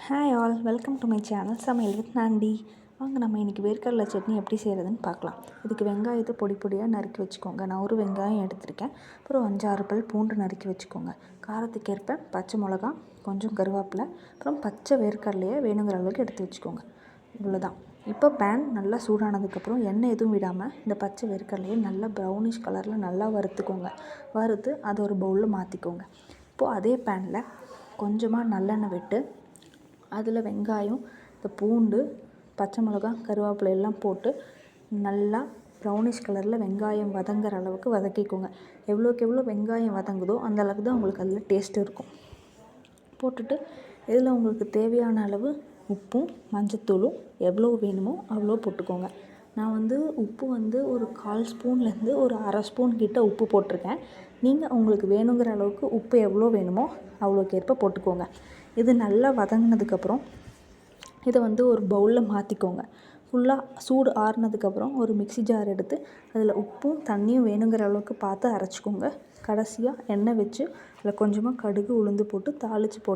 Hi all, welcome to my channel சமையல் with நான்டி. வாங்க நம்ம இன்றைக்கி வேர்க்கடலை சட்னி எப்படி செய்கிறதுன்னு பார்க்கலாம். இதுக்கு வெங்காயத்தை பொடி பொடியாக நறுக்கி வச்சுக்கோங்க. நான் ஒரு வெங்காயம் எடுத்திருக்கேன். அப்புறம் 5-6 பல் பூண்டு நறுக்கி வச்சுக்கோங்க. காரத்துக்கேற்ப பச்சை மிளகா, கொஞ்சம் கருவேப்பிலை, அப்புறம் பச்சை வேர்க்கடலையை வேணுங்கிற அளவுக்கு எடுத்து வச்சுக்கோங்க. இவ்வளோதான். இப்போ பேன் நல்லா சூடானதுக்கப்புறம் எண்ணெய் எதுவும் விடாமல் இந்த பச்சை வேர்க்கடலையை நல்லா ப்ரௌனிஷ் கலரில் நல்லா வறுத்துக்கோங்க. வறுத்து அதை ஒரு பவுலில் மாற்றிக்கோங்க. இப்போது அதே பேனில் கொஞ்சமாக நல்லெண்ணெய் விட்டு அதில் வெங்காயம், இந்த பூண்டு, பச்சை மிளகா, கருவேப்பிலை எல்லாம் போட்டு நல்லா ப்ரௌனிஷ் கலரில் வெங்காயம் வதங்குற அளவுக்கு வதக்கிக்கோங்க. எவ்வளோக்கு எவ்வளோ வெங்காயம் வதங்குதோ அந்த அளவுக்கு தான் உங்களுக்கு அதில் டேஸ்ட் இருக்கும். போட்டுட்டு இதில் உங்களுக்கு தேவையான அளவு உப்பும் மஞ்சத்தூளும் எவ்வளோ வேணுமோ அவ்வளோ போட்டுக்கோங்க. நான் உப்பு ஒரு 1/4 ஸ்பூன்லேருந்து ஒரு 1/2 ஸ்பூன் கிட்ட உப்பு போட்டிருக்கேன். நீங்கள் உங்களுக்கு வேணுங்கிற அளவுக்கு உப்பு எவ்வளோ வேணுமோ அவ்வளோக்கேற்ப போட்டுக்கோங்க. இது நல்லா வதங்கினதுக்கப்புறம் இதை ஒரு பவுலில் மாற்றிக்கோங்க. ஃபுல்லாக சூடு ஆறுனதுக்கப்புறம் ஒரு மிக்ஸி ஜார் எடுத்து அதில் உப்பும் தண்ணியும் வேணுங்கிற அளவுக்கு பார்த்து அரைச்சிக்கோங்க. கடைசியாக எண்ணெய் வச்சு அதில் கொஞ்சமாக கடுகு, உளுந்து போட்டு தாளித்து போட்டு